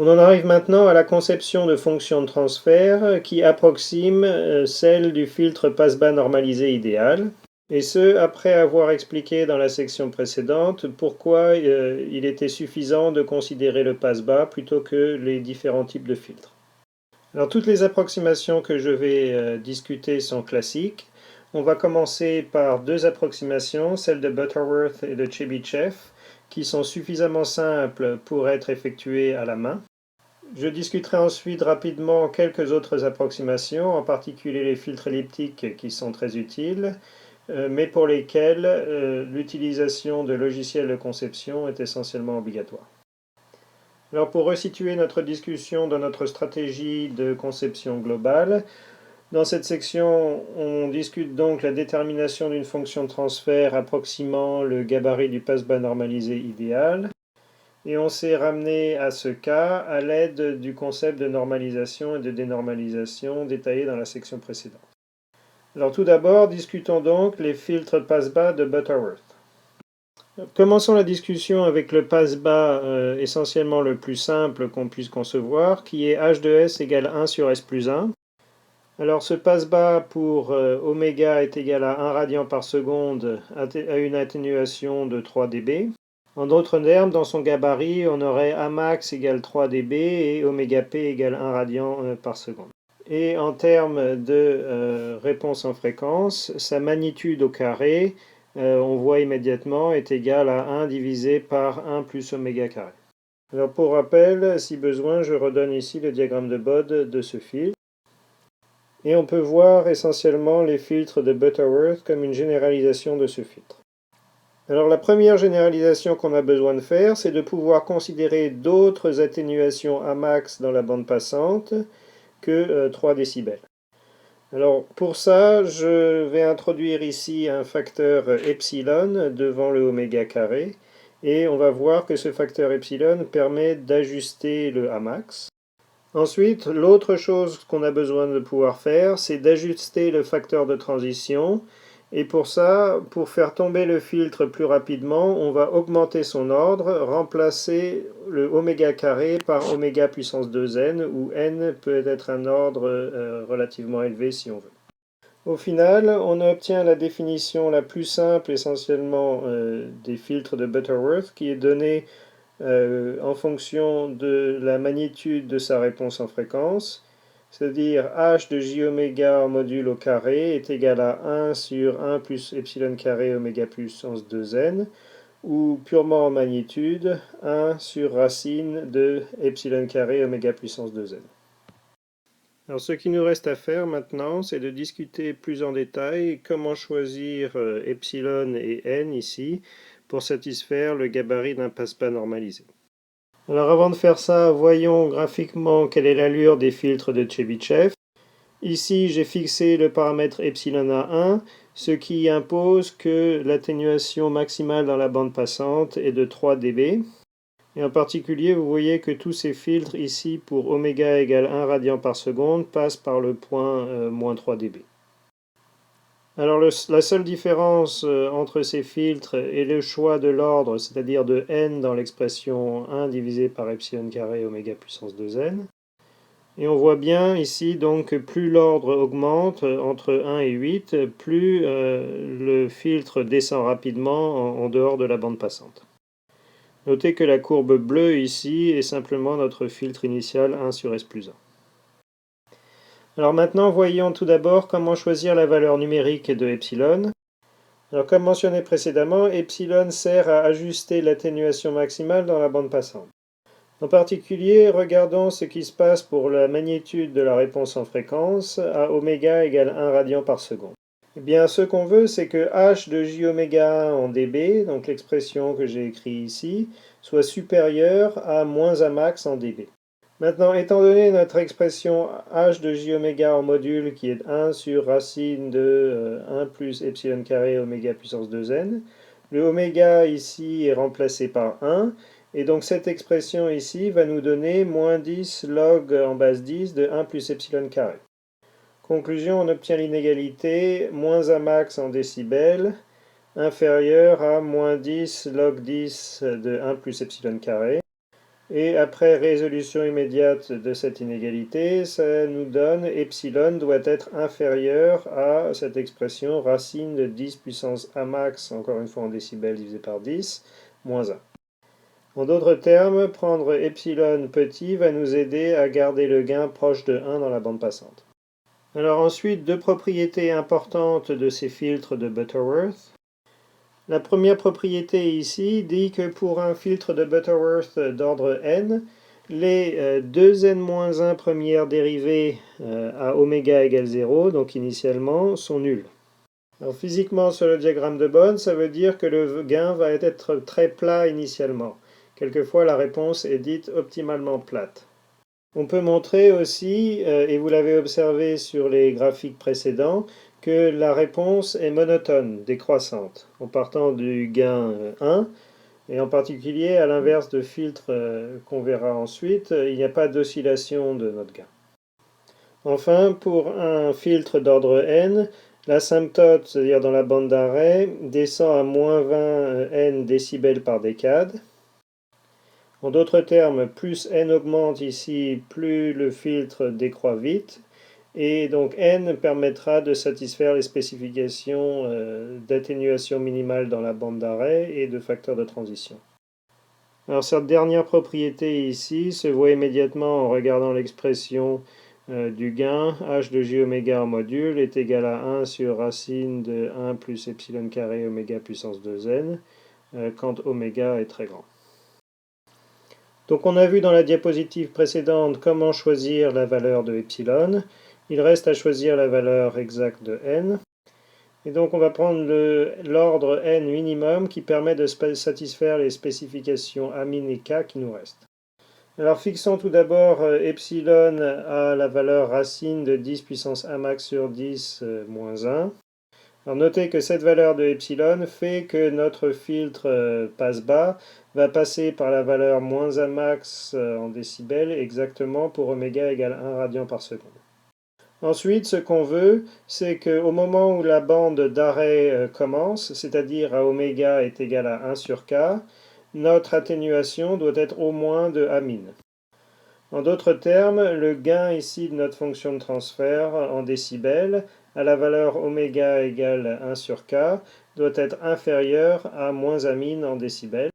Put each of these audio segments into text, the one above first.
On en arrive maintenant à la conception de fonctions de transfert qui approximent celle du filtre passe-bas normalisé idéal, et ce après avoir expliqué dans la section précédente pourquoi il était suffisant de considérer le passe-bas plutôt que les différents types de filtres. Alors toutes les approximations que je vais discuter sont classiques. On va commencer par deux approximations, celles de Butterworth et de Chebyshev, qui sont suffisamment simples pour être effectuées à la main. Je discuterai ensuite rapidement quelques autres approximations, en particulier les filtres elliptiques qui sont très utiles, mais pour lesquels l'utilisation de logiciels de conception est essentiellement obligatoire. Alors pour resituer notre discussion dans notre stratégie de conception globale, dans cette section, on discute donc la détermination d'une fonction de transfert approximant le gabarit du passe-bas normalisé idéal. Et on s'est ramené à ce cas à l'aide du concept de normalisation et de dénormalisation détaillé dans la section précédente. Alors tout d'abord, discutons donc les filtres passe-bas de Butterworth. Commençons la discussion avec le passe-bas essentiellement le plus simple qu'on puisse concevoir, qui est h de s égale 1 sur s plus 1. Alors ce passe-bas pour oméga est égal à 1 radian par seconde à une atténuation de 3 dB. En d'autres termes, dans son gabarit, on aurait Amax égale 3 dB et oméga p égale 1 radian par seconde. Et en termes de réponse en fréquence, sa magnitude au carré, on voit immédiatement, est égale à 1 divisé par 1 plus oméga carré. Alors pour rappel, si besoin, je redonne ici le diagramme de Bode de ce filtre. Et on peut voir essentiellement les filtres de Butterworth comme une généralisation de ce filtre. Alors la première généralisation qu'on a besoin de faire, c'est de pouvoir considérer d'autres atténuations Amax dans la bande passante que 3 décibels. Alors pour ça, je vais introduire ici un facteur epsilon devant le oméga carré, et on va voir que ce facteur epsilon permet d'ajuster le Amax. Ensuite, l'autre chose qu'on a besoin de pouvoir faire, c'est d'ajuster le facteur de transition. Et pour ça, pour faire tomber le filtre plus rapidement, on va augmenter son ordre, remplacer le oméga carré par oméga puissance 2n, où n peut être un ordre relativement élevé si on veut. Au final, on obtient la définition la plus simple essentiellement des filtres de Butterworth, qui est donnée en fonction de la magnitude de sa réponse en fréquence, c'est-à-dire h de j oméga en module au carré est égal à 1 sur 1 plus epsilon carré oméga puissance 2n, ou purement en magnitude 1 sur racine de epsilon carré oméga puissance 2n. Alors ce qui nous reste à faire maintenant, c'est de discuter plus en détail comment choisir epsilon et n ici pour satisfaire le gabarit d'un passe-bas normalisé. Alors avant de faire ça, voyons graphiquement quelle est l'allure des filtres de Chebyshev. Ici, j'ai fixé le paramètre epsilon à 1, ce qui impose que l'atténuation maximale dans la bande passante est de 3 dB. Et en particulier, vous voyez que tous ces filtres ici pour oméga égale 1 radian par seconde passent par le point moins 3 dB. Alors la seule différence entre ces filtres est le choix de l'ordre, c'est-à-dire de n dans l'expression 1 divisé par epsilon carré oméga puissance 2n. Et on voit bien ici donc que plus l'ordre augmente entre 1 et 8, plus le filtre descend rapidement en dehors de la bande passante. Notez que la courbe bleue ici est simplement notre filtre initial 1 sur s plus 1. Alors maintenant, voyons tout d'abord comment choisir la valeur numérique de epsilon. Alors comme mentionné précédemment, epsilon sert à ajuster l'atténuation maximale dans la bande passante. En particulier, regardons ce qui se passe pour la magnitude de la réponse en fréquence à oméga égale 1 radian par seconde. Eh bien, ce qu'on veut, c'est que h de j oméga 1 en dB, donc l'expression que j'ai écrite ici, soit supérieure à moins Amax en dB. Maintenant, étant donné notre expression h de j oméga en module qui est 1 sur racine de 1 plus epsilon carré oméga puissance 2n, le oméga ici est remplacé par 1, et donc cette expression ici va nous donner moins 10 log en base 10 de 1 plus epsilon carré. Conclusion, on obtient l'inégalité moins Amax en décibels inférieure à moins 10 log 10 de 1 plus epsilon carré. Et après résolution immédiate de cette inégalité, ça nous donne epsilon doit être inférieur à cette expression racine de 10 puissance a max, encore une fois en décibels divisé par 10, moins 1. En d'autres termes, prendre epsilon petit va nous aider à garder le gain proche de 1 dans la bande passante. Alors ensuite, deux propriétés importantes de ces filtres de Butterworth. La première propriété ici dit que pour un filtre de Butterworth d'ordre n, les 2n-1 premières dérivées à oméga égale 0, donc initialement, sont nulles. Alors physiquement, sur le diagramme de Bonn, ça veut dire que le gain va être très plat initialement. Quelquefois, la réponse est dite optimalement plate. On peut montrer aussi, et vous l'avez observé sur les graphiques précédents, que la réponse est monotone, décroissante, en partant du gain 1, et en particulier à l'inverse de filtres qu'on verra ensuite, il n'y a pas d'oscillation de notre gain. Enfin, pour un filtre d'ordre n, l'asymptote, c'est-à-dire dans la bande d'arrêt, descend à moins 20 n décibels par décade. En d'autres termes, plus n augmente ici, plus le filtre décroît vite, et donc n permettra de satisfaire les spécifications d'atténuation minimale dans la bande d'arrêt et de facteur de transition. Alors cette dernière propriété ici se voit immédiatement en regardant l'expression du gain h de j oméga en module est égal à 1 sur racine de 1 plus epsilon carré oméga puissance 2n quand oméga est très grand. Donc on a vu dans la diapositive précédente comment choisir la valeur de epsilon. Il reste à choisir la valeur exacte de n. Et donc on va prendre l'ordre n minimum qui permet de satisfaire les spécifications a min et k qui nous restent. Alors fixons tout d'abord epsilon à la valeur racine de 10 puissance a max sur 10 moins 1. Alors notez que cette valeur de epsilon fait que notre filtre passe bas va passer par la valeur moins 1 max en décibels exactement pour oméga égale 1 radian par seconde. Ensuite, ce qu'on veut, c'est qu'au moment où la bande d'arrêt commence, c'est-à-dire à oméga est égal à 1 sur k, notre atténuation doit être au moins de a min. En d'autres termes, le gain ici de notre fonction de transfert en décibels à la valeur oméga égale 1 sur k doit être inférieur à moins a min en décibels.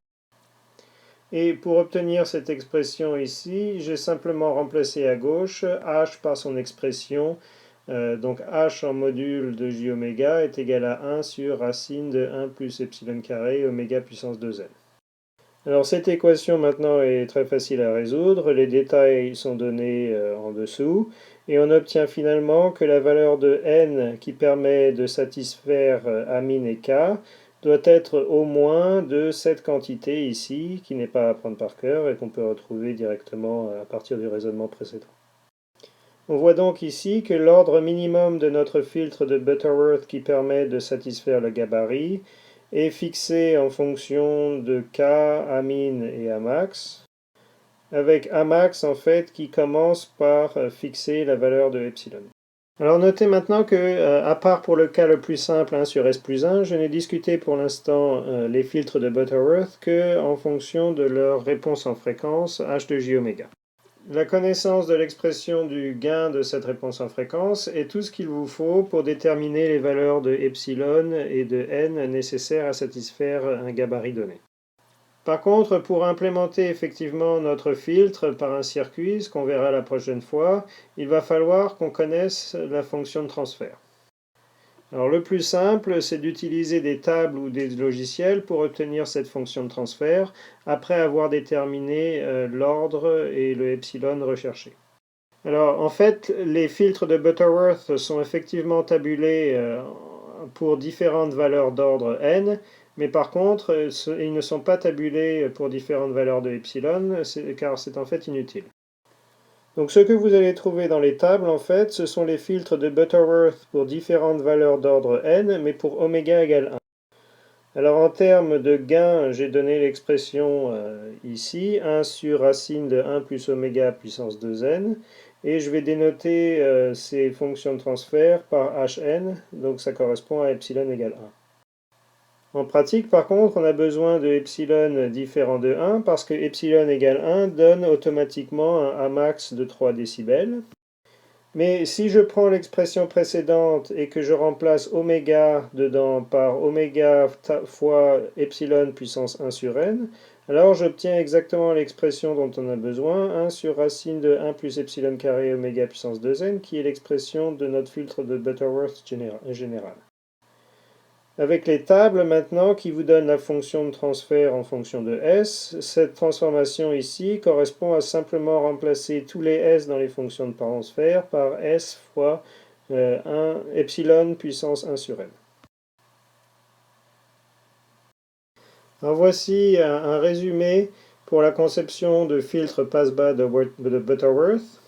Et pour obtenir cette expression ici, j'ai simplement remplacé à gauche h par son expression. Donc h en module de j oméga est égal à 1 sur racine de 1 plus epsilon carré oméga puissance 2n. Alors cette équation maintenant est très facile à résoudre, les détails sont donnés en dessous, et on obtient finalement que la valeur de n qui permet de satisfaire a min et k doit être au moins de cette quantité ici, qui n'est pas à prendre par cœur et qu'on peut retrouver directement à partir du raisonnement précédent. On voit donc ici que l'ordre minimum de notre filtre de Butterworth qui permet de satisfaire le gabarit est fixé en fonction de k, a min et a max, avec a max en fait qui commence par fixer la valeur de epsilon. Alors notez maintenant que, à part pour le cas le plus simple 1 sur s plus 1, je n'ai discuté pour l'instant les filtres de Butterworth que en fonction de leur réponse en fréquence h de j oméga. La connaissance de l'expression du gain de cette réponse en fréquence est tout ce qu'il vous faut pour déterminer les valeurs de epsilon et de n nécessaires à satisfaire un gabarit donné. Par contre, pour implémenter effectivement notre filtre par un circuit, ce qu'on verra la prochaine fois, il va falloir qu'on connaisse la fonction de transfert. Alors le plus simple, c'est d'utiliser des tables ou des logiciels pour obtenir cette fonction de transfert après avoir déterminé l'ordre et le epsilon recherché. Alors en fait, les filtres de Butterworth sont effectivement tabulés pour différentes valeurs d'ordre n, mais par contre, ils ne sont pas tabulés pour différentes valeurs de epsilon, car c'est en fait inutile. Donc ce que vous allez trouver dans les tables, en fait, ce sont les filtres de Butterworth pour différentes valeurs d'ordre n, mais pour oméga égale 1. Alors en termes de gain, j'ai donné l'expression ici, 1 sur racine de 1 plus oméga puissance 2n, et je vais dénoter ces fonctions de transfert par hn, donc ça correspond à epsilon égale 1. En pratique, par contre, on a besoin de epsilon différent de 1 parce que epsilon égale 1 donne automatiquement un Amax de 3 décibels. Mais si je prends l'expression précédente et que je remplace oméga dedans par oméga fois epsilon puissance 1 sur n, alors j'obtiens exactement l'expression dont on a besoin, 1 sur racine de 1 plus epsilon carré oméga puissance 2n, qui est l'expression de notre filtre de Butterworth général. Avec les tables maintenant qui vous donnent la fonction de transfert en fonction de S, cette transformation ici correspond à simplement remplacer tous les S dans les fonctions de transfert par S fois 1 epsilon puissance 1 sur n. Alors voici un résumé pour la conception de filtre passe-bas de Butterworth.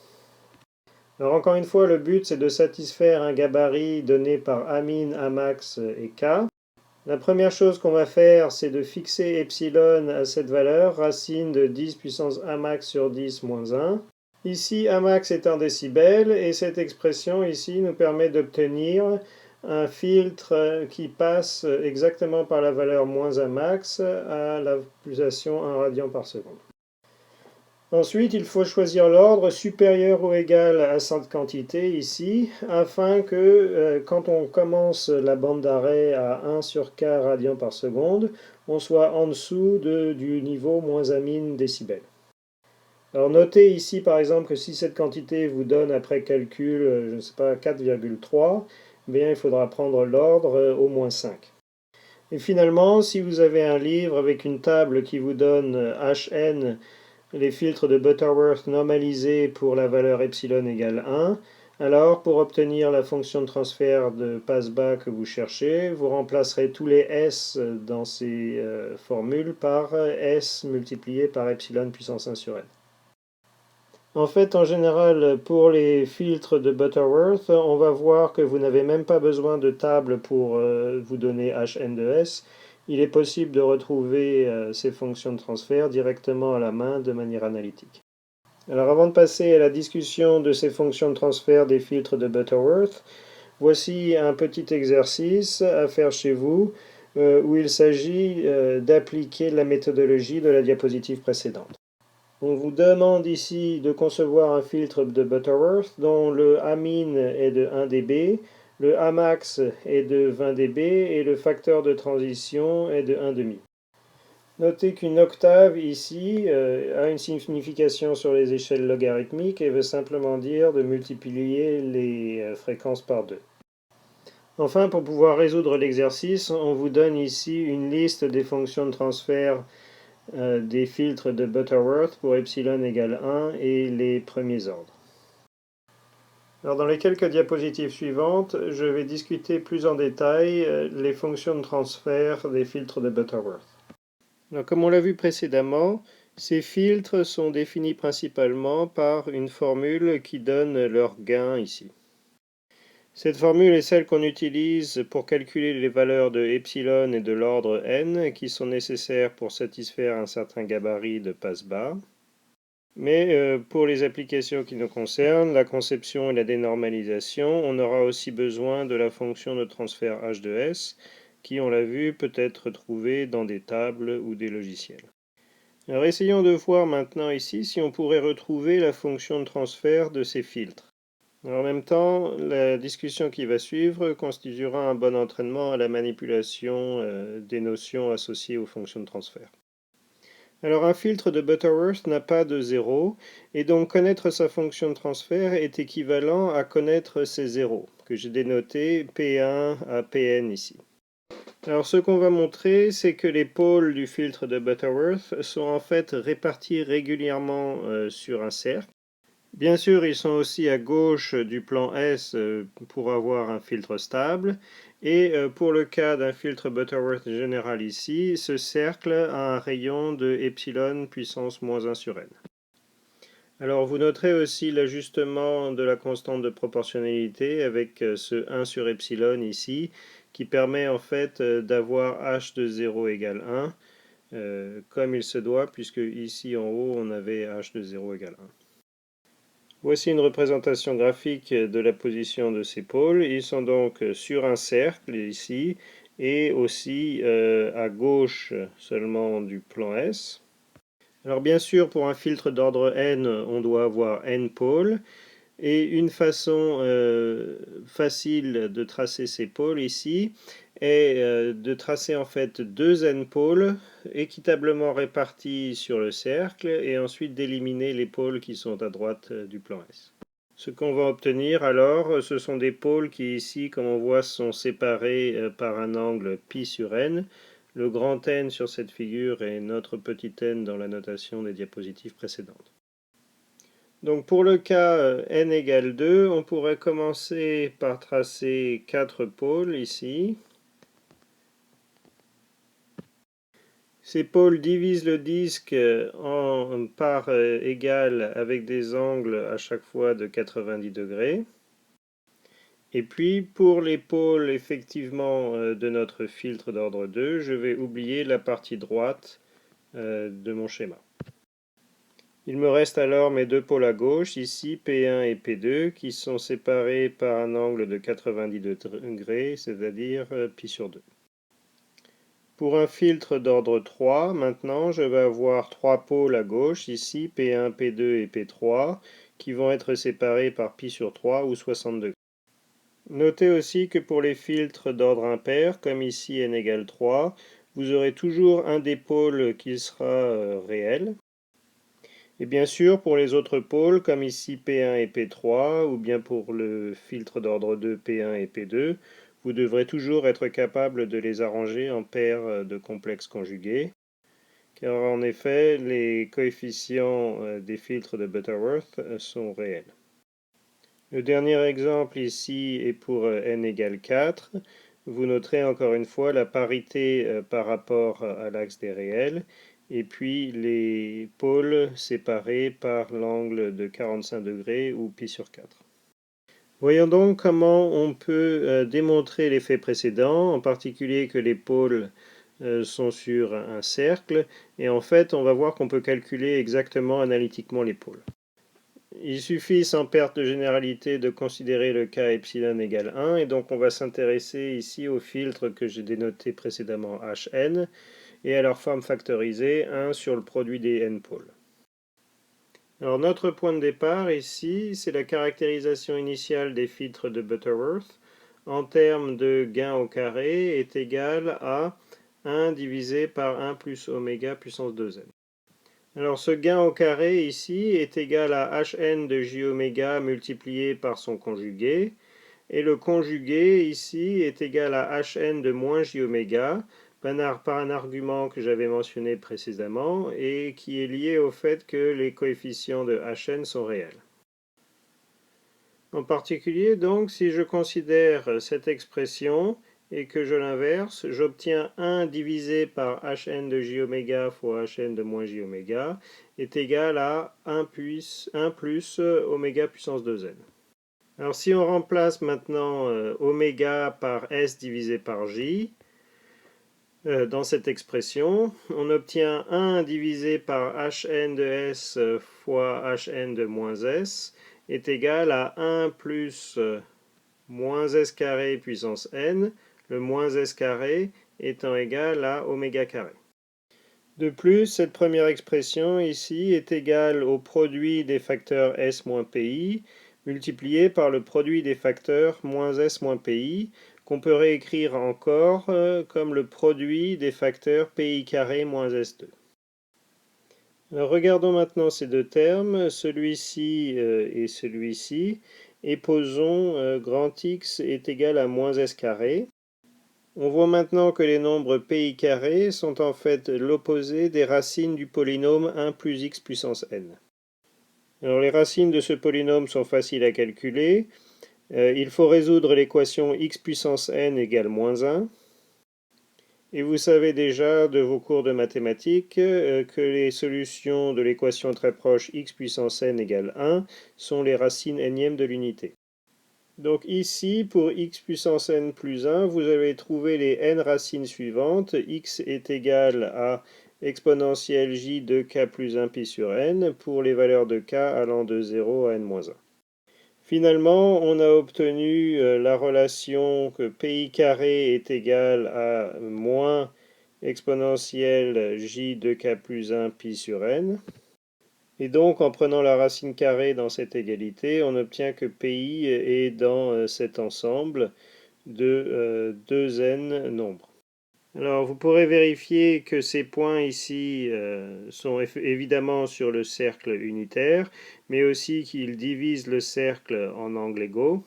Alors encore une fois, le but c'est de satisfaire un gabarit donné par Amin, Amax et K. La première chose qu'on va faire, c'est de fixer epsilon à cette valeur, racine de 10 puissance Amax sur 10 moins 1. Ici, Amax est en décibels, et cette expression ici nous permet d'obtenir un filtre qui passe exactement par la valeur moins Amax à la pulsation 1 radian par seconde. Ensuite, il faut choisir l'ordre supérieur ou égal à cette quantité ici, afin que quand on commence la bande d'arrêt à 1 sur k radians par seconde, on soit en dessous du niveau moins amine décibels. Alors notez ici par exemple que si cette quantité vous donne après calcul, je ne sais pas, 4,3, bien il faudra prendre l'ordre au moins 5. Et finalement, si vous avez un livre avec une table qui vous donne Hn, les filtres de Butterworth normalisés pour la valeur epsilon égale 1, alors pour obtenir la fonction de transfert de passe-bas que vous cherchez, vous remplacerez tous les S dans ces formules par S multiplié par epsilon puissance 1 sur n. En fait, en général, pour les filtres de Butterworth, on va voir que vous n'avez même pas besoin de table pour vous donner Hn de S. Il est possible de retrouver ces fonctions de transfert directement à la main de manière analytique. Alors avant de passer à la discussion de ces fonctions de transfert des filtres de Butterworth, voici un petit exercice à faire chez vous où il s'agit d'appliquer la méthodologie de la diapositive précédente. On vous demande ici de concevoir un filtre de Butterworth dont le Amin est de 1 dB, le Amax est de 20 dB et le facteur de transition est de 1,5. Notez qu'une octave ici a une signification sur les échelles logarithmiques et veut simplement dire de multiplier les fréquences par 2. Enfin, pour pouvoir résoudre l'exercice, on vous donne ici une liste des fonctions de transfert des filtres de Butterworth pour epsilon égale 1 et les premiers ordres. Alors dans les quelques diapositives suivantes, je vais discuter plus en détail les fonctions de transfert des filtres de Butterworth. Alors, comme on l'a vu précédemment, ces filtres sont définis principalement par une formule qui donne leur gain ici. Cette formule est celle qu'on utilise pour calculer les valeurs de epsilon et de l'ordre n qui sont nécessaires pour satisfaire un certain gabarit de passe-bas. Mais pour les applications qui nous concernent, la conception et la dénormalisation, on aura aussi besoin de la fonction de transfert h de s qui, on l'a vu, peut être trouvée dans des tables ou des logiciels. Alors essayons de voir maintenant ici si on pourrait retrouver la fonction de transfert de ces filtres. En même temps, la discussion qui va suivre constituera un bon entraînement à la manipulation des notions associées aux fonctions de transfert. Alors un filtre de Butterworth n'a pas de zéro, et donc connaître sa fonction de transfert est équivalent à connaître ses zéros, que j'ai dénoté P1 à Pn ici. Alors ce qu'on va montrer, c'est que les pôles du filtre de Butterworth sont en fait répartis régulièrement sur un cercle. Bien sûr, ils sont aussi à gauche du plan S pour avoir un filtre stable. Et pour le cas d'un filtre Butterworth général ici, ce cercle a un rayon de epsilon puissance moins 1 sur n. Alors vous noterez aussi l'ajustement de la constante de proportionnalité avec ce 1 sur epsilon ici, qui permet en fait d'avoir h de 0 égale 1, comme il se doit, puisque ici en haut on avait h de 0 égale 1. Voici une représentation graphique de la position de ces pôles. Ils sont donc sur un cercle ici, et aussi à gauche seulement du plan S. Alors bien sûr, pour un filtre d'ordre n, on doit avoir n pôles. Et une façon facile de tracer ces pôles ici est de tracer en fait deux n-pôles équitablement répartis sur le cercle et ensuite d'éliminer les pôles qui sont à droite du plan S. Ce qu'on va obtenir alors, ce sont des pôles qui ici, comme on voit, sont séparés par un angle π sur n. Le grand N sur cette figure est notre petit n dans la notation des diapositives précédentes. Donc pour le cas n égale 2, on pourrait commencer par tracer 4 pôles ici. Ces pôles divisent le disque en parts égales avec des angles à chaque fois de 90 degrés. Et puis pour les pôles effectivement de notre filtre d'ordre 2, je vais oublier la partie droite de mon schéma. Il me reste alors mes deux pôles à gauche, ici P1 et P2, qui sont séparés par un angle de 90 degrés, c'est-à-dire π sur 2. Pour un filtre d'ordre 3, maintenant, je vais avoir trois pôles à gauche, ici P1, P2 et P3, qui vont être séparés par π sur 3 ou 60 degrés. Notez aussi que pour les filtres d'ordre impair, comme ici n égale 3, vous aurez toujours un des pôles qui sera réel. Et bien sûr, pour les autres pôles, comme ici P1 et P3, ou bien pour le filtre d'ordre 2 P1 et P2, vous devrez toujours être capable de les arranger en paires de complexes conjugués, car en effet, les coefficients des filtres de Butterworth sont réels. Le dernier exemple ici est pour n égale 4. Vous noterez encore une fois la parité par rapport à l'axe des réels, et puis les pôles séparés par l'angle de 45 degrés ou π sur 4. Voyons donc comment on peut démontrer l'effet précédent, en particulier que les pôles sont sur un cercle, et en fait on va voir qu'on peut calculer exactement analytiquement les pôles. Il suffit sans perte de généralité de considérer le cas epsilon égale 1, et donc on va s'intéresser ici au filtre que j'ai dénoté précédemment Hn, et à leur forme factorisée 1 sur le produit des n-pôles. Alors notre point de départ ici, c'est la caractérisation initiale des filtres de Butterworth en termes de gain au carré est égal à 1 divisé par 1 plus oméga puissance 2n. Alors ce gain au carré ici est égal à Hn de j oméga multiplié par son conjugué, et le conjugué ici est égal à Hn de moins j oméga, par un argument que j'avais mentionné précédemment et qui est lié au fait que les coefficients de Hn sont réels. En particulier, donc, si je considère cette expression et que je l'inverse, j'obtiens 1 divisé par Hn de j oméga fois Hn de moins j oméga est égal à 1 plus oméga puissance 2n. Alors si on remplace maintenant oméga par s divisé par j, dans cette expression, on obtient 1 divisé par Hn de s fois Hn de moins s est égal à 1 plus moins s carré puissance n, le moins s carré étant égal à oméga carré. De plus, cette première expression ici est égale au produit des facteurs s moins pi multiplié par le produit des facteurs moins s moins pi, qu'on peut réécrire encore comme le produit des facteurs pi carré moins s2. Alors regardons maintenant ces deux termes, celui-ci et celui-ci, et posons grand X est égal à moins s carré. On voit maintenant que les nombres pi carré sont en fait l'opposé des racines du polynôme 1 plus x puissance n. Alors les racines de ce polynôme sont faciles à calculer. Il faut résoudre l'équation x puissance n égale moins 1. Et vous savez déjà de vos cours de mathématiques que les solutions de l'équation très proche x puissance n égale 1 sont les racines énièmes de l'unité. Donc ici, pour x puissance n plus 1, vous avez trouvé les n racines suivantes. X est égal à exponentielle j de k plus 1 pi sur n pour les valeurs de k allant de 0 à n-1. Finalement, on a obtenu la relation que pi carré est égal à moins exponentielle j de k plus 1 pi sur n. Et donc, en prenant la racine carrée dans cette égalité, on obtient que pi est dans cet ensemble de 2n nombres. Alors, vous pourrez vérifier que ces points ici sont évidemment sur le cercle unitaire, mais aussi qu'ils divisent le cercle en angles égaux.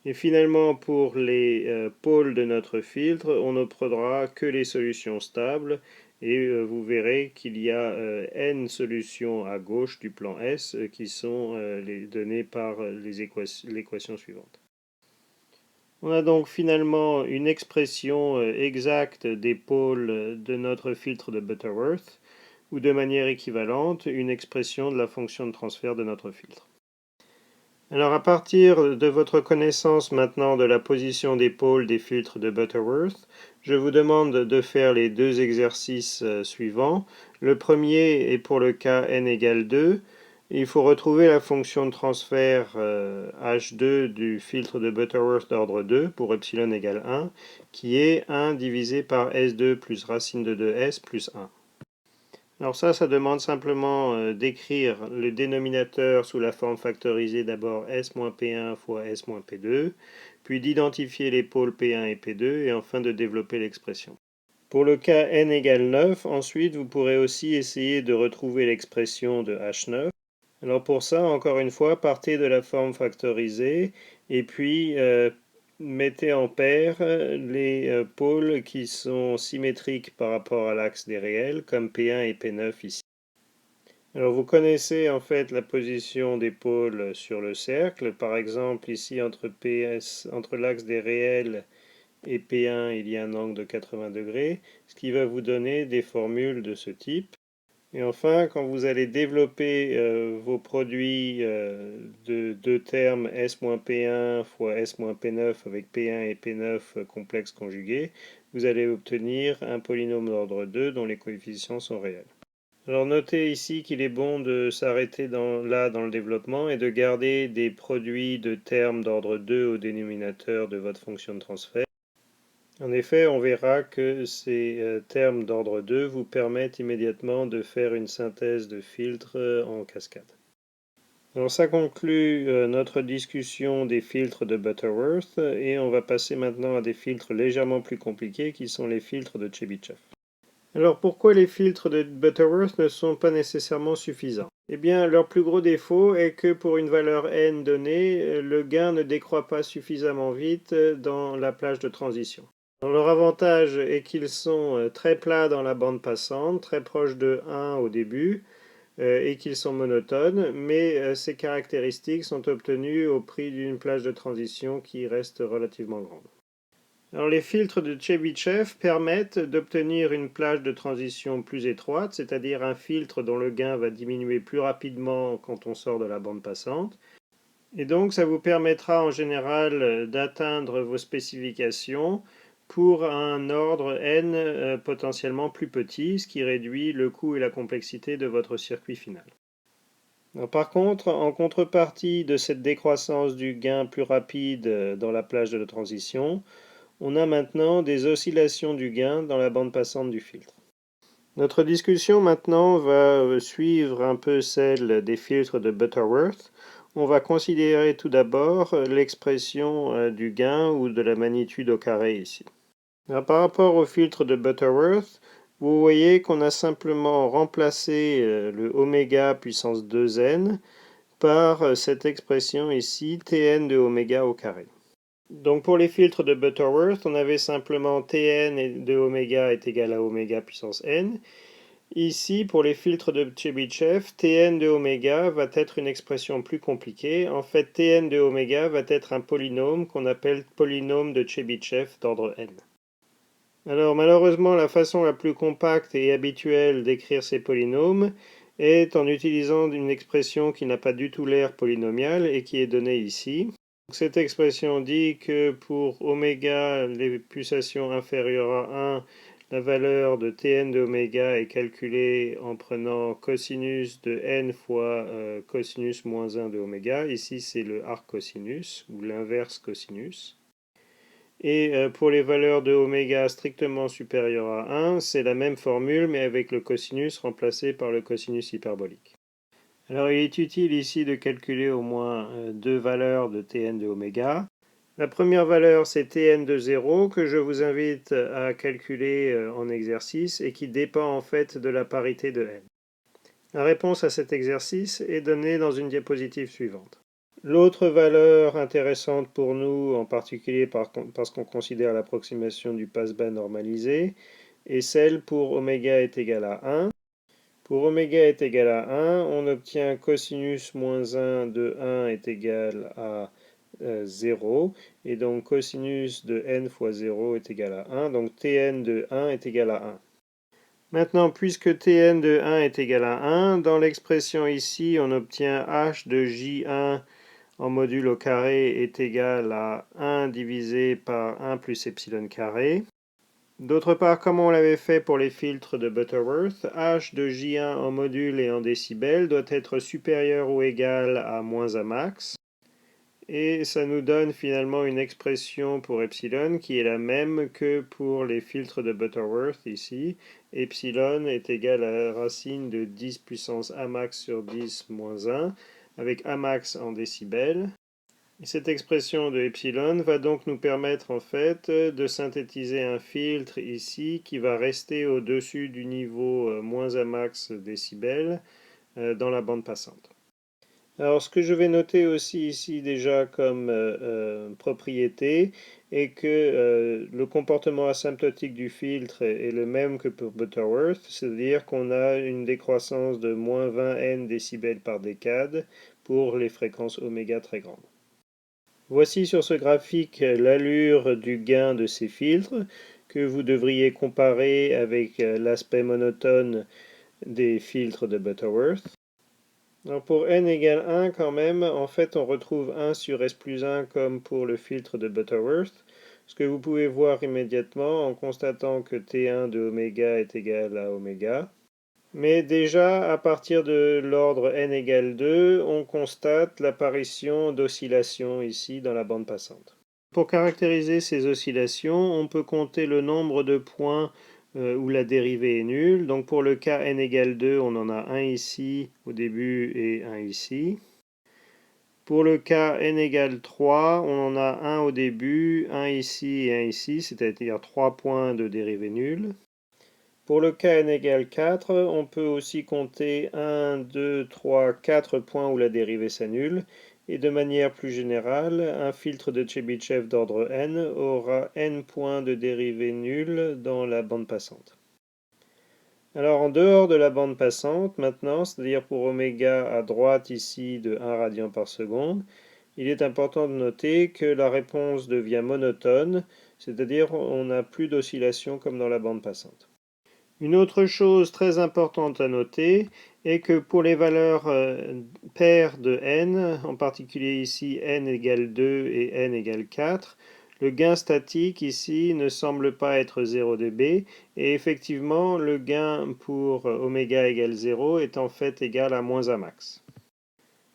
Et finalement, pour les pôles de notre filtre, on n'obtiendra que les solutions stables, et vous verrez qu'il y a n solutions à gauche du plan S qui sont données par l'équation suivante. On a donc finalement une expression exacte des pôles de notre filtre de Butterworth, ou de manière équivalente, une expression de la fonction de transfert de notre filtre. Alors à partir de votre connaissance maintenant de la position des pôles des filtres de Butterworth, je vous demande de faire les deux exercices suivants. Le premier est pour le cas n égale 2. Il faut retrouver la fonction de transfert h2 du filtre de Butterworth d'ordre 2 pour epsilon égale 1, qui est 1 divisé par S2 plus racine de 2S plus 1. Alors ça demande simplement d'écrire le dénominateur sous la forme factorisée d'abord S-P1 fois S-P2, puis d'identifier les pôles P1 et P2, et enfin de développer l'expression. Pour le cas n égale 9, ensuite vous pourrez aussi essayer de retrouver l'expression de H9. Alors pour ça, encore une fois, partez de la forme factorisée, et puis mettez en paire les pôles qui sont symétriques par rapport à l'axe des réels, comme P1 et P9 ici. Alors vous connaissez en fait la position des pôles sur le cercle. Par exemple, ici entre l'axe des réels et P1, il y a un angle de 80 degrés, ce qui va vous donner des formules de ce type. Et enfin, quand vous allez développer vos produits de deux termes S-P1 fois S-P9 avec P1 et P9 complexes conjugués, vous allez obtenir un polynôme d'ordre 2 dont les coefficients sont réels. Alors notez ici qu'il est bon de s'arrêter là dans le développement et de garder des produits de termes d'ordre 2 au dénominateur de votre fonction de transfert. En effet, on verra que ces termes d'ordre 2 vous permettent immédiatement de faire une synthèse de filtres en cascade. Alors ça conclut notre discussion des filtres de Butterworth et on va passer maintenant à des filtres légèrement plus compliqués qui sont les filtres de Chebyshev. Alors pourquoi les filtres de Butterworth ne sont pas nécessairement suffisants? Eh bien, leur plus gros défaut est que pour une valeur n donnée, le gain ne décroît pas suffisamment vite dans la plage de transition. Alors, leur avantage est qu'ils sont très plats dans la bande passante, très proches de 1 au début, et qu'ils sont monotones, mais ces caractéristiques sont obtenues au prix d'une plage de transition qui reste relativement grande. Alors, les filtres de Chebyshev permettent d'obtenir une plage de transition plus étroite, c'est-à-dire un filtre dont le gain va diminuer plus rapidement quand on sort de la bande passante. Et donc, ça vous permettra en général d'atteindre vos spécifications pour un ordre n potentiellement plus petit, ce qui réduit le coût et la complexité de votre circuit final. Alors, par contre, en contrepartie de cette décroissance du gain plus rapide dans la plage de la transition, on a maintenant des oscillations du gain dans la bande passante du filtre. Notre discussion maintenant va suivre un peu celle des filtres de Butterworth. On va considérer tout d'abord l'expression du gain ou de la magnitude au carré ici. Alors, par rapport au filtre de Butterworth, vous voyez qu'on a simplement remplacé le oméga puissance 2n par cette expression ici, Tn de oméga au carré. Donc pour les filtres de Butterworth, on avait simplement Tn de oméga est égal à oméga puissance n. Ici, pour les filtres de Chebyshev, Tn de oméga va être une expression plus compliquée. En fait, Tn de oméga va être un polynôme qu'on appelle polynôme de Chebyshev d'ordre n. Alors malheureusement, la façon la plus compacte et habituelle d'écrire ces polynômes est en utilisant une expression qui n'a pas du tout l'air polynomiale et qui est donnée ici. Cette expression dit que pour oméga, les pulsations inférieures à 1, la valeur de Tn de oméga est calculée en prenant cosinus de n fois cosinus moins 1 de oméga. Ici, c'est le arc cosinus, ou l'inverse cosinus. Et pour les valeurs de oméga strictement supérieures à 1, c'est la même formule, mais avec le cosinus remplacé par le cosinus hyperbolique. Alors, il est utile ici de calculer au moins deux valeurs de Tn de oméga. La première valeur, c'est Tn de 0, que je vous invite à calculer en exercice et qui dépend en fait de la parité de n. La réponse à cet exercice est donnée dans une diapositive suivante. L'autre valeur intéressante pour nous, en particulier parce qu'on considère l'approximation du passband normalisé, est celle pour oméga est égal à 1. Pour oméga est égal à 1, on obtient cosinus moins 1 de 1 est égal à 0, et donc cosinus de n fois 0 est égal à 1, donc Tn de 1 est égal à 1. Maintenant, puisque Tn de 1 est égal à 1, dans l'expression ici, on obtient h de J1 en module au carré est égal à 1 divisé par 1 plus epsilon carré. D'autre part, comme on l'avait fait pour les filtres de Butterworth, h de J1 en module et en décibels doit être supérieur ou égal à moins A max. Et ça nous donne finalement une expression pour epsilon qui est la même que pour les filtres de Butterworth ici. Epsilon est égal à la racine de 10 puissance A max sur 10 moins 1, avec A max en décibels. Et cette expression de epsilon va donc nous permettre en fait de synthétiser un filtre ici qui va rester au-dessus du niveau moins A max décibels dans la bande passante. Alors, ce que je vais noter aussi ici déjà comme propriété est que le comportement asymptotique du filtre est le même que pour Butterworth, c'est-à-dire qu'on a une décroissance de moins 20 n décibels par décade pour les fréquences oméga très grandes. Voici sur ce graphique l'allure du gain de ces filtres que vous devriez comparer avec l'aspect monotone des filtres de Butterworth. Alors pour n égale 1 quand même, en fait on retrouve 1 sur s plus 1 comme pour le filtre de Butterworth, ce que vous pouvez voir immédiatement en constatant que T1 de oméga est égal à oméga. Mais déjà, à partir de l'ordre n égale 2, on constate l'apparition d'oscillations ici dans la bande passante. Pour caractériser ces oscillations, on peut compter le nombre de points où la dérivée est nulle. Donc pour le cas n égale 2, on en a un ici au début et un ici. Pour le cas n égale 3, on en a un au début, un ici et un ici, c'est-à-dire 3 points de dérivée nulle. Pour le cas n égale 4, on peut aussi compter 1, 2, 3, 4 points où la dérivée s'annule. Et de manière plus générale, un filtre de Chebyshev d'ordre n aura n points de dérivée nulle dans la bande passante. Alors en dehors de la bande passante, maintenant, c'est-à-dire pour oméga à droite ici de 1 radian par seconde, il est important de noter que la réponse devient monotone, c'est-à-dire on n'a plus d'oscillation comme dans la bande passante. Une autre chose très importante à noter est que pour les valeurs paires de n, en particulier ici n égale 2 et n égale 4, le gain statique ici ne semble pas être 0 dB, et effectivement le gain pour oméga égale 0 est en fait égal à moins A max.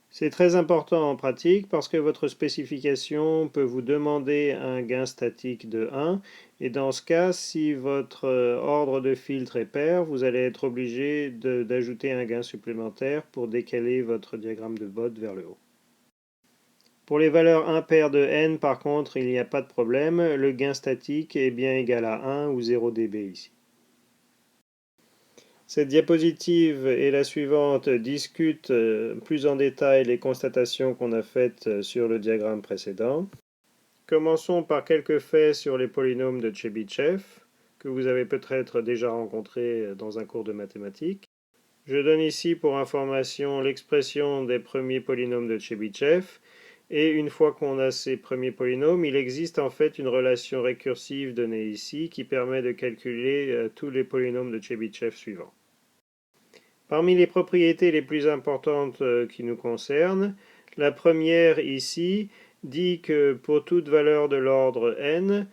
C'est très important en pratique parce que votre spécification peut vous demander un gain statique de 1 et dans ce cas, si votre ordre de filtre est pair, vous allez être obligé d'ajouter un gain supplémentaire pour décaler votre diagramme de Bode vers le haut. Pour les valeurs impaires de n, par contre, il n'y a pas de problème, le gain statique est bien égal à 1 ou 0 dB ici. Cette diapositive et la suivante discutent plus en détail les constatations qu'on a faites sur le diagramme précédent. Commençons par quelques faits sur les polynômes de Chebyshev, que vous avez peut-être déjà rencontrés dans un cours de mathématiques. Je donne ici pour information l'expression des premiers polynômes de Chebyshev, et une fois qu'on a ces premiers polynômes, il existe en fait une relation récursive donnée ici qui permet de calculer tous les polynômes de Chebyshev suivants. Parmi les propriétés les plus importantes qui nous concernent, la première ici dit que pour toute valeur de l'ordre n,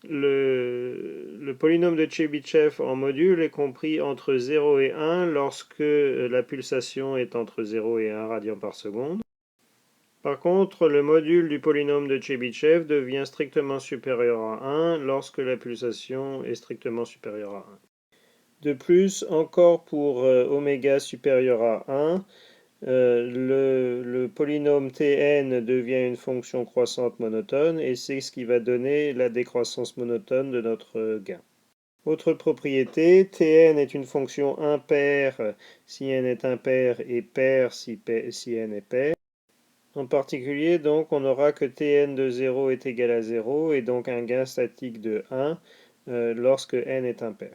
le polynôme de Chebyshev en module est compris entre 0 et 1 lorsque la pulsation est entre 0 et 1 radian par seconde. Par contre, le module du polynôme de Chebyshev devient strictement supérieur à 1 lorsque la pulsation est strictement supérieure à 1. De plus, encore pour oméga supérieur à 1, le polynôme Tn devient une fonction croissante monotone et c'est ce qui va donner la décroissance monotone de notre gain. Autre propriété, Tn est une fonction impaire si n est impair et paire si n est pair. En particulier, donc, on n'aura que Tn de 0 est égal à 0 et donc un gain statique de 1 lorsque n est impair.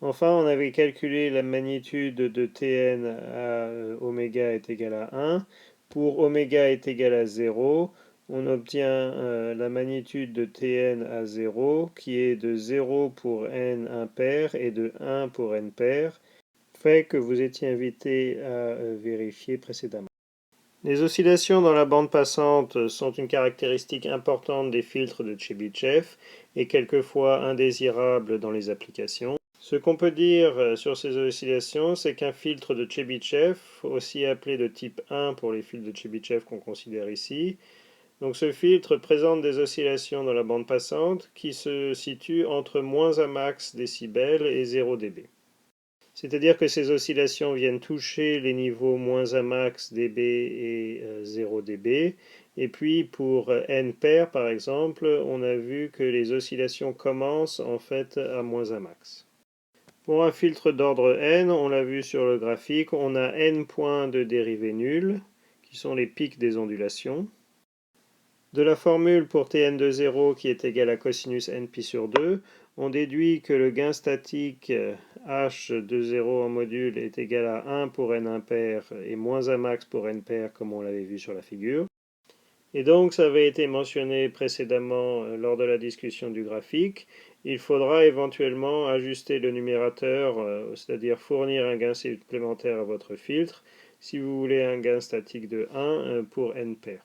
Enfin, on avait calculé la magnitude de Tn à oméga est égal à 1. Pour oméga est égal à 0, on obtient la magnitude de Tn à 0, qui est de 0 pour n impair et de 1 pour n pair, fait que vous étiez invité à vérifier précédemment. Les oscillations dans la bande passante sont une caractéristique importante des filtres de Chebyshev et quelquefois indésirables dans les applications. Ce qu'on peut dire sur ces oscillations, c'est qu'un filtre de Chebyshev, aussi appelé de type 1 pour les filtres de Chebyshev qu'on considère ici, donc ce filtre présente des oscillations dans la bande passante qui se situent entre moins un max décibels et 0 dB. C'est-à-dire que ces oscillations viennent toucher les niveaux moins un max dB et 0 dB. Et puis pour n pair par exemple, on a vu que les oscillations commencent en fait à moins un max. Pour un filtre d'ordre n, on l'a vu sur le graphique, on a n points de dérivée nulle, qui sont les pics des ondulations. De la formule pour Tn de 0 qui est égale à cosinus npi sur 2, on déduit que le gain statique h de 0 en module est égal à 1 pour n impair et moins un max pour n pair comme on l'avait vu sur la figure. Et donc ça avait été mentionné précédemment lors de la discussion du graphique. Il faudra éventuellement ajuster le numérateur, c'est-à-dire fournir un gain supplémentaire à votre filtre si vous voulez un gain statique de 1 pour n pair.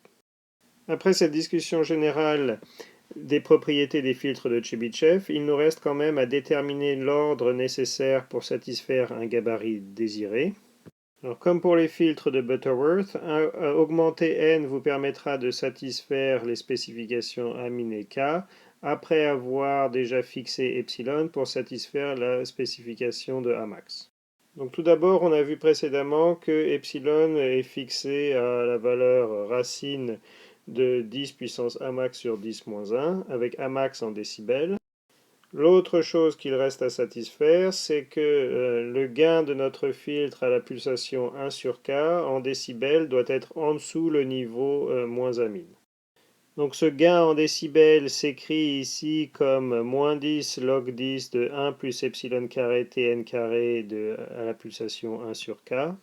Après cette discussion générale des propriétés des filtres de Chebyshev, il nous reste quand même à déterminer l'ordre nécessaire pour satisfaire un gabarit désiré. Alors, comme pour les filtres de Butterworth, augmenter n vous permettra de satisfaire les spécifications A min et K après avoir déjà fixé epsilon pour satisfaire la spécification de Amax. Donc tout d'abord, on a vu précédemment que epsilon est fixé à la valeur racine de 10 puissance Amax sur 10 moins 1, avec Amax en décibels. L'autre chose qu'il reste à satisfaire, c'est que le gain de notre filtre à la pulsation 1 sur K en décibels doit être en dessous le niveau moins 1 min. Donc ce gain en décibels s'écrit ici comme moins 10 log 10 de 1 plus epsilon carré Tn carré à la pulsation 1 sur K.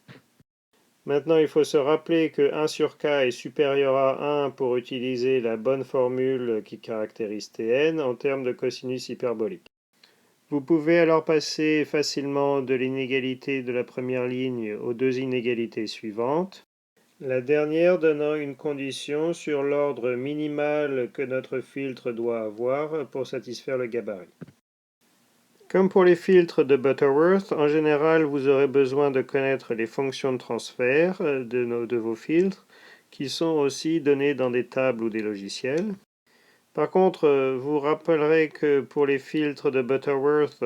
Maintenant, il faut se rappeler que 1 sur K est supérieur à 1 pour utiliser la bonne formule qui caractérise Tn en termes de cosinus hyperbolique. Vous pouvez alors passer facilement de l'inégalité de la première ligne aux deux inégalités suivantes, la dernière donnant une condition sur l'ordre minimal que notre filtre doit avoir pour satisfaire le gabarit. Comme pour les filtres de Butterworth, en général, vous aurez besoin de connaître les fonctions de transfert de vos filtres, qui sont aussi données dans des tables ou des logiciels. Par contre, vous rappellerez que pour les filtres de Butterworth,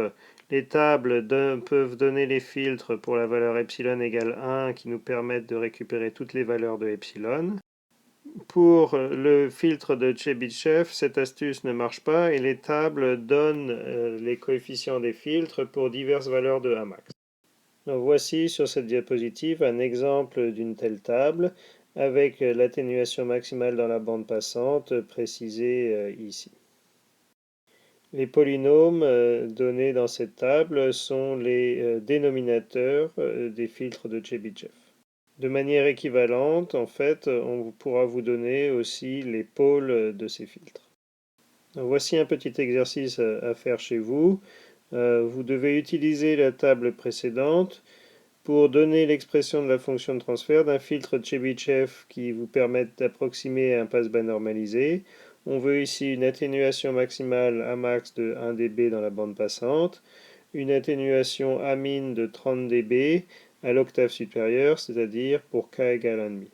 les tables peuvent donner les filtres pour la valeur epsilon égale 1 qui nous permettent de récupérer toutes les valeurs de epsilon. Pour le filtre de Chebyshev, cette astuce ne marche pas et les tables donnent les coefficients des filtres pour diverses valeurs de Amax. Donc voici sur cette diapositive un exemple d'une telle table avec l'atténuation maximale dans la bande passante précisée ici. Les polynômes donnés dans cette table sont les dénominateurs des filtres de Chebyshev. De manière équivalente, en fait, on pourra vous donner aussi les pôles de ces filtres. Donc, voici un petit exercice à faire chez vous. Vous devez utiliser la table précédente pour donner l'expression de la fonction de transfert d'un filtre Chebyshev qui vous permette d'approximer un passeband normalisé. On veut ici une atténuation maximale Amax de 1 dB dans la bande passante, une atténuation Amin de 30 dB à l'octave supérieure, c'est-à-dire pour K égale 1,5.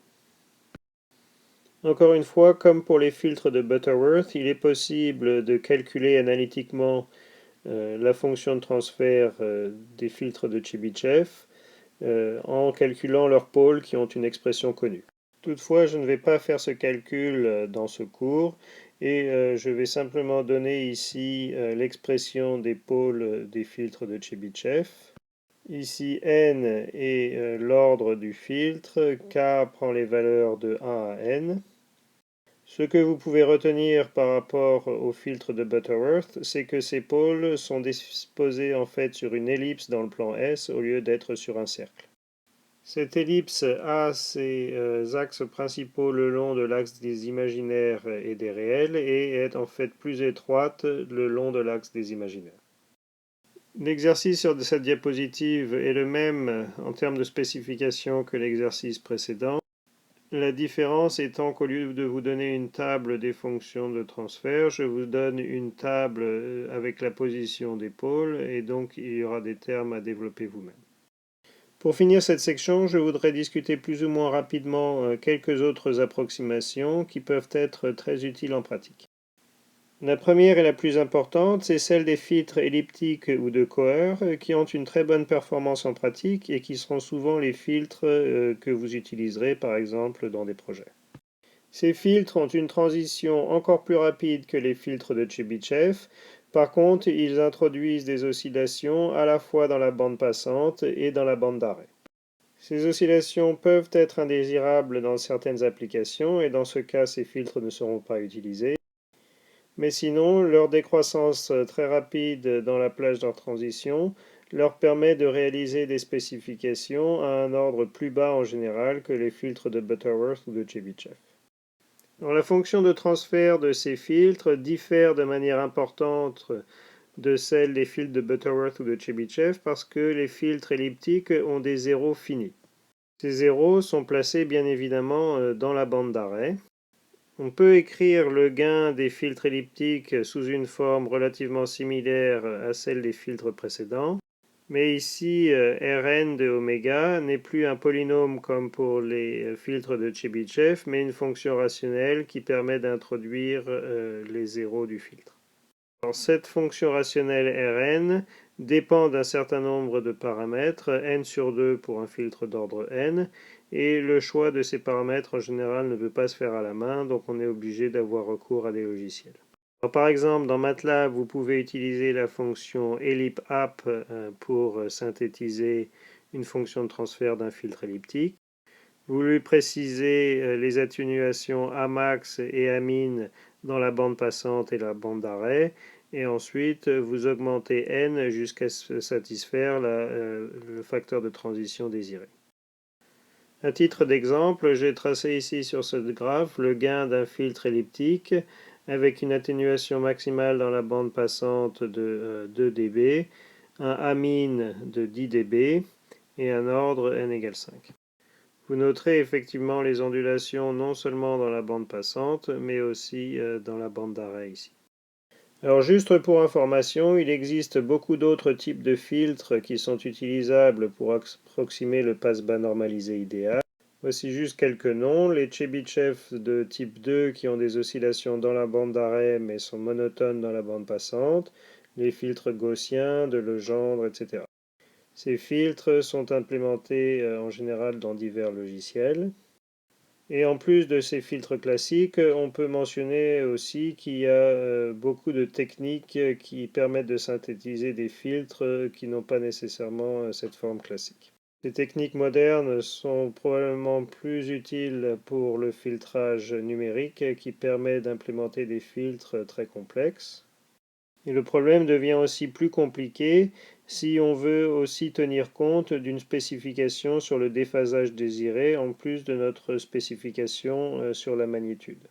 Encore une fois, comme pour les filtres de Butterworth, il est possible de calculer analytiquement la fonction de transfert des filtres de Chebyshev en calculant leurs pôles qui ont une expression connue. Toutefois, je ne vais pas faire ce calcul dans ce cours et je vais simplement donner ici l'expression des pôles des filtres de Chebyshev. Ici, n est l'ordre du filtre, k prend les valeurs de 1 à n. Ce que vous pouvez retenir par rapport au filtre de Butterworth, c'est que ces pôles sont disposés en fait sur une ellipse dans le plan S au lieu d'être sur un cercle. Cette ellipse a ses axes principaux le long de l'axe des imaginaires et des réels et est en fait plus étroite le long de l'axe des imaginaires. L'exercice sur cette diapositive est le même en termes de spécification que l'exercice précédent. La différence étant qu'au lieu de vous donner une table des fonctions de transfert, je vous donne une table avec la position des pôles et donc il y aura des termes à développer vous-même. Pour finir cette section, je voudrais discuter plus ou moins rapidement quelques autres approximations qui peuvent être très utiles en pratique. La première et la plus importante, c'est celle des filtres elliptiques ou de Coeur qui ont une très bonne performance en pratique et qui seront souvent les filtres que vous utiliserez par exemple dans des projets. Ces filtres ont une transition encore plus rapide que les filtres de Chebyshev. Par contre, ils introduisent des oscillations à la fois dans la bande passante et dans la bande d'arrêt. Ces oscillations peuvent être indésirables dans certaines applications et dans ce cas, ces filtres ne seront pas utilisés. Mais sinon, leur décroissance très rapide dans la plage de leur transition leur permet de réaliser des spécifications à un ordre plus bas en général que les filtres de Butterworth ou de Chebyshev. Alors, la fonction de transfert de ces filtres diffère de manière importante de celle des filtres de Butterworth ou de Chebyshev parce que les filtres elliptiques ont des zéros finis. Ces zéros sont placés bien évidemment dans la bande d'arrêt. On peut écrire le gain des filtres elliptiques sous une forme relativement similaire à celle des filtres précédents. Mais ici, Rn de oméga n'est plus un polynôme comme pour les filtres de Chebyshev, mais une fonction rationnelle qui permet d'introduire les zéros du filtre. Alors, cette fonction rationnelle Rn dépend d'un certain nombre de paramètres, n sur 2 pour un filtre d'ordre n, et le choix de ces paramètres en général ne peut pas se faire à la main, donc on est obligé d'avoir recours à des logiciels. Alors, par exemple, dans MATLAB, vous pouvez utiliser la fonction ellipApp pour synthétiser une fonction de transfert d'un filtre elliptique. Vous lui précisez les atténuations Amax et Amin dans la bande passante et la bande d'arrêt, et ensuite vous augmentez n jusqu'à satisfaire le facteur de transition désiré. À titre d'exemple, j'ai tracé ici sur ce graphe le gain d'un filtre elliptique avec une atténuation maximale dans la bande passante de 2 dB, un Amin de 10 dB et un ordre n égale 5. Vous noterez effectivement les ondulations non seulement dans la bande passante, mais aussi dans la bande d'arrêt ici. Alors juste pour information, il existe beaucoup d'autres types de filtres qui sont utilisables pour approximer le passband normalisé idéal. Voici juste quelques noms. Les Chebyshev de type 2 qui ont des oscillations dans la bande d'arrêt mais sont monotones dans la bande passante. Les filtres gaussiens de Legendre, etc. Ces filtres sont implémentés en général dans divers logiciels. Et en plus de ces filtres classiques, on peut mentionner aussi qu'il y a beaucoup de techniques qui permettent de synthétiser des filtres qui n'ont pas nécessairement cette forme classique. Ces techniques modernes sont probablement plus utiles pour le filtrage numérique qui permet d'implémenter des filtres très complexes. Et le problème devient aussi plus compliqué si on veut aussi tenir compte d'une spécification sur le déphasage désiré en plus de notre spécification sur la magnitude.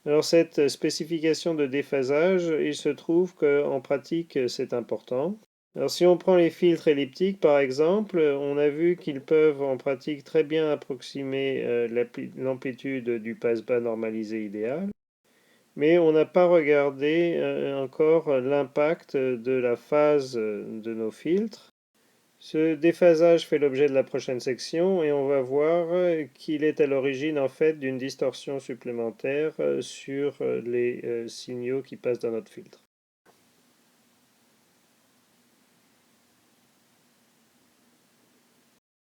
Alors cette spécification de déphasage, il se trouve qu'en pratique c'est important. Alors si on prend les filtres elliptiques par exemple, on a vu qu'ils peuvent en pratique très bien approximer l'amplitude du passband normalisé idéal. mais on n'a pas regardé encore l'impact de la phase de nos filtres. Ce déphasage fait l'objet de la prochaine section et on va voir qu'il est à l'origine en fait d'une distorsion supplémentaire sur les signaux qui passent dans notre filtre.